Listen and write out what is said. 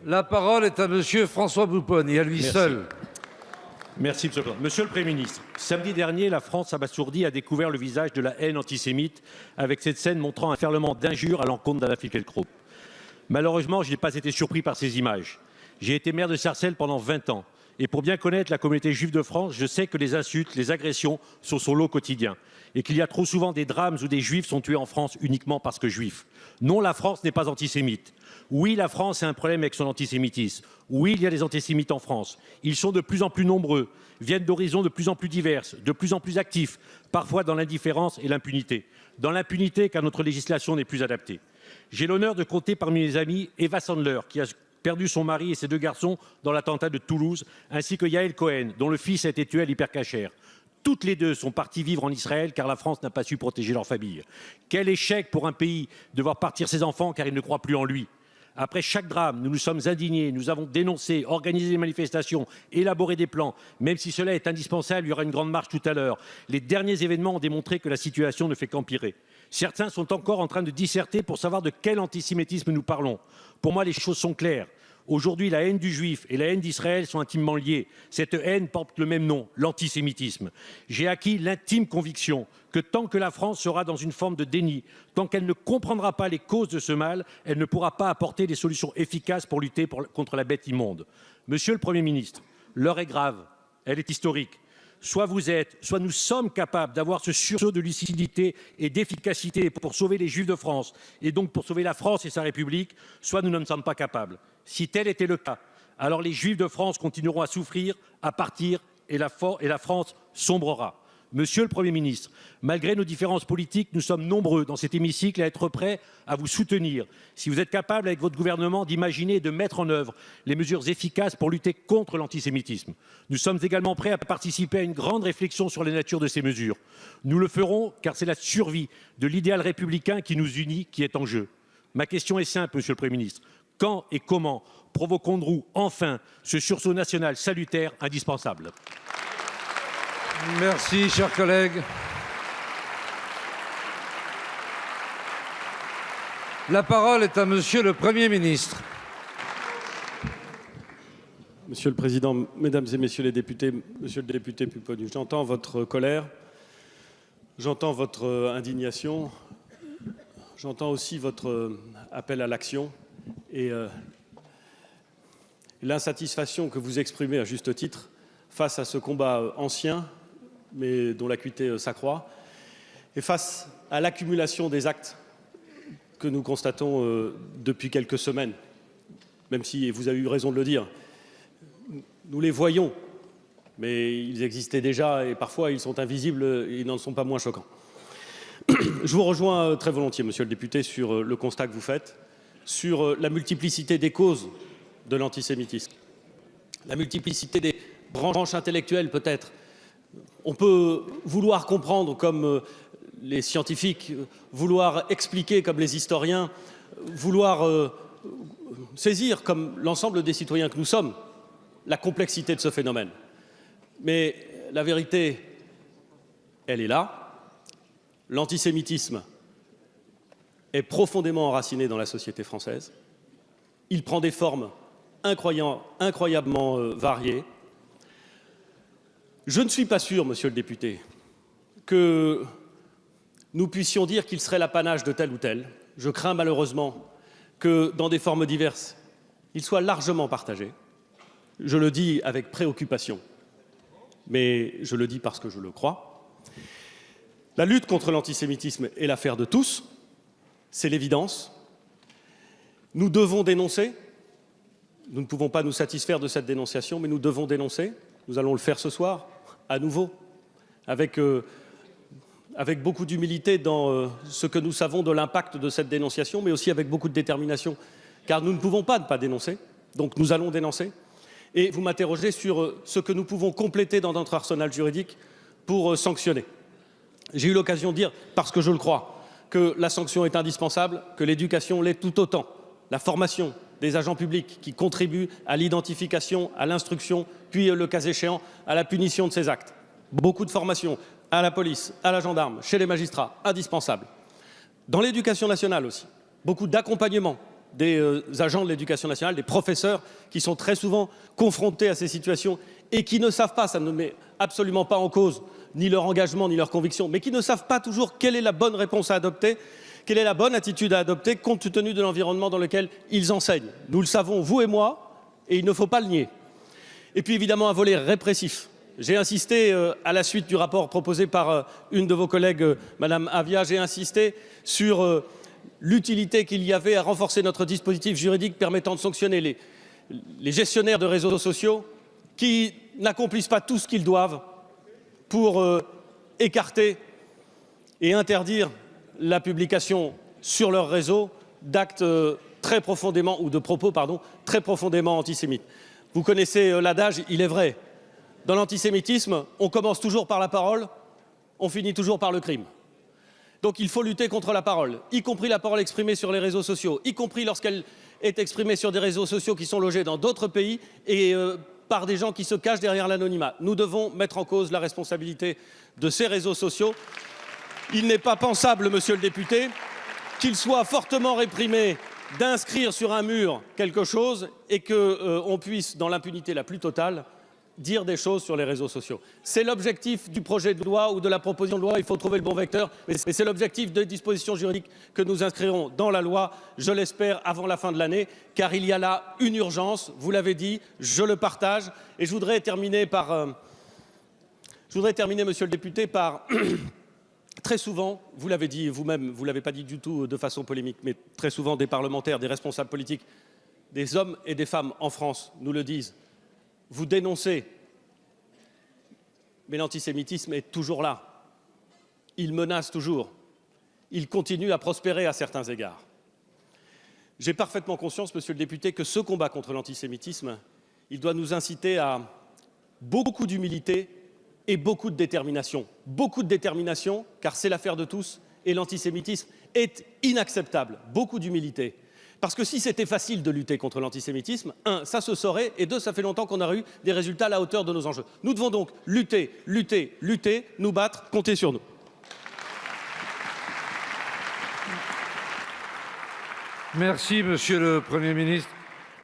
La parole est à Monsieur François Boupone et à lui seul. Merci, Monsieur le Président. Monsieur le Premier ministre, samedi dernier, la France abasourdie a découvert le visage de la haine antisémite avec cette scène montrant un ferlement d'injures à l'encontre d'Adolf Hitler. Malheureusement, je n'ai pas été surpris par ces images. J'ai été maire de Sarcelles pendant 20 ans. Et pour bien connaître la communauté juive de France, je sais que les insultes, les agressions sont son lot quotidien. Et qu'il y a trop souvent des drames où des juifs sont tués en France uniquement parce que juifs. Non, la France n'est pas antisémite. Oui, la France a un problème avec son antisémitisme. Oui, il y a des antisémites en France. Ils sont de plus en plus nombreux, viennent d'horizons de plus en plus diverses, de plus en plus actifs, parfois dans l'indifférence et l'impunité. Dans l'impunité car notre législation n'est plus adaptée. J'ai l'honneur de compter parmi mes amis Eva Sandler, qui a perdu son mari et ses 2 garçons dans l'attentat de Toulouse, ainsi que Yael Cohen, dont le fils a été tué à l'hypercachère. Toutes les 2 sont parties vivre en Israël car la France n'a pas su protéger leur famille. Quel échec pour un pays de voir partir ses enfants car il ne croit plus en lui. Après chaque drame, nous nous sommes indignés, nous avons dénoncé, organisé des manifestations, élaboré des plans. Même si cela est indispensable, il y aura une grande marche tout à l'heure. Les derniers événements ont démontré que la situation ne fait qu'empirer. Certains sont encore en train de disserter pour savoir de quel antisémitisme nous parlons. Pour moi, les choses sont claires. Aujourd'hui, la haine du juif et la haine d'Israël sont intimement liées. Cette haine porte le même nom, l'antisémitisme. J'ai acquis l'intime conviction que tant que la France sera dans une forme de déni, tant qu'elle ne comprendra pas les causes de ce mal, elle ne pourra pas apporter des solutions efficaces pour lutter contre la bête immonde. Monsieur le Premier ministre, l'heure est grave, elle est historique. Soit vous êtes, soit nous sommes capables d'avoir ce sursaut de lucidité et d'efficacité pour sauver les Juifs de France et donc pour sauver la France et sa République, soit nous ne sommes pas capables. Si tel était le cas, alors les Juifs de France continueront à souffrir, à partir et la France sombrera. Monsieur le Premier ministre, malgré nos différences politiques, nous sommes nombreux dans cet hémicycle à être prêts à vous soutenir. Si vous êtes capable, avec votre gouvernement, d'imaginer et de mettre en œuvre les mesures efficaces pour lutter contre l'antisémitisme. Nous sommes également prêts à participer à une grande réflexion sur la nature de ces mesures. Nous le ferons car c'est la survie de l'idéal républicain qui nous unit qui est en jeu. Ma question est simple, Monsieur le Premier ministre. Quand et comment provoquerons-nous enfin ce sursaut national salutaire indispensable ? Merci, cher collègue. La parole est à Monsieur le Premier ministre. Monsieur le Président, Mesdames et Messieurs les députés, Monsieur le député Pupponi, j'entends votre colère, j'entends votre indignation, j'entends aussi votre appel à l'action et l'insatisfaction que vous exprimez à juste titre face à ce combat ancien, mais dont l'acuité s'accroît, et face à l'accumulation des actes que nous constatons depuis quelques semaines, même si, et vous avez eu raison de le dire, nous les voyons, mais ils existaient déjà et parfois ils sont invisibles et ils n'en sont pas moins choquants. Je vous rejoins très volontiers, Monsieur le député, sur le constat que vous faites, sur la multiplicité des causes de l'antisémitisme, la multiplicité des branches intellectuelles peut-être. On peut vouloir comprendre comme les scientifiques, vouloir expliquer comme les historiens, vouloir saisir comme l'ensemble des citoyens que nous sommes la complexité de ce phénomène. Mais la vérité, elle est là. L'antisémitisme est profondément enraciné dans la société française. Il prend des formes incroyablement variées. Je ne suis pas sûr, Monsieur le député, que nous puissions dire qu'il serait l'apanage de tel ou tel. Je crains malheureusement que, dans des formes diverses, il soit largement partagé. Je le dis avec préoccupation, mais je le dis parce que je le crois. La lutte contre l'antisémitisme est l'affaire de tous, c'est l'évidence. Nous devons dénoncer. Nous ne pouvons pas nous satisfaire de cette dénonciation, mais nous devons dénoncer. Nous allons le faire ce soir, à nouveau, avec beaucoup d'humilité dans ce que nous savons de l'impact de cette dénonciation, mais aussi avec beaucoup de détermination, car nous ne pouvons pas ne pas dénoncer, donc nous allons dénoncer. Et vous m'interrogez sur ce que nous pouvons compléter dans notre arsenal juridique pour sanctionner. J'ai eu l'occasion de dire, parce que je le crois, que la sanction est indispensable, que l'éducation l'est tout autant, la formation des agents publics qui contribuent à l'identification, à l'instruction, puis, le cas échéant, à la punition de ces actes. Beaucoup de formation à la police, à la gendarme, chez les magistrats, indispensable. Dans l'éducation nationale aussi, beaucoup d'accompagnement des agents de l'éducation nationale, des professeurs qui sont très souvent confrontés à ces situations et qui ne savent pas, ça ne met absolument pas en cause ni leur engagement ni leur conviction, mais qui ne savent pas toujours quelle est la bonne réponse à adopter, quelle est la bonne attitude à adopter compte tenu de l'environnement dans lequel ils enseignent. Nous le savons, vous et moi, et il ne faut pas le nier. Et puis évidemment un volet répressif. J'ai insisté, à la suite du rapport proposé par une de vos collègues, Madame Avia, j'ai insisté sur l'utilité qu'il y avait à renforcer notre dispositif juridique permettant de sanctionner les gestionnaires de réseaux sociaux qui n'accomplissent pas tout ce qu'ils doivent pour écarter et interdire la publication sur leur réseau d'actes très profondément, ou de propos, pardon, très profondément antisémites. Vous connaissez l'adage, il est vrai. Dans l'antisémitisme, on commence toujours par la parole, on finit toujours par le crime. Donc il faut lutter contre la parole, y compris la parole exprimée sur les réseaux sociaux, y compris lorsqu'elle est exprimée sur des réseaux sociaux qui sont logés dans d'autres pays et par des gens qui se cachent derrière l'anonymat. Nous devons mettre en cause la responsabilité de ces réseaux sociaux. Il n'est pas pensable, monsieur le député, qu'il soit fortement réprimé d'inscrire sur un mur quelque chose et qu'on puisse, dans l'impunité la plus totale, dire des choses sur les réseaux sociaux. C'est l'objectif du projet de loi ou de la proposition de loi, il faut trouver le bon vecteur, mais c'est l'objectif des dispositions juridiques que nous inscrirons dans la loi, je l'espère, avant la fin de l'année, car il y a là une urgence, vous l'avez dit, je le partage, et je voudrais terminer, monsieur le député, par... Très souvent, vous l'avez dit vous-même, vous ne l'avez pas dit du tout de façon polémique, mais très souvent des parlementaires, des responsables politiques, des hommes et des femmes en France nous le disent. Vous dénoncez, mais l'antisémitisme est toujours là. Il menace toujours. Il continue à prospérer à certains égards. J'ai parfaitement conscience, monsieur le député, que ce combat contre l'antisémitisme, il doit nous inciter à beaucoup d'humilité et beaucoup de détermination. Beaucoup de détermination, car c'est l'affaire de tous, et l'antisémitisme est inacceptable. Beaucoup d'humilité. Parce que si c'était facile de lutter contre l'antisémitisme, un, ça se saurait, et deux, ça fait longtemps qu'on aurait eu des résultats à la hauteur de nos enjeux. Nous devons donc lutter, lutter, lutter, nous battre, compter sur nous. Merci, monsieur le Premier ministre.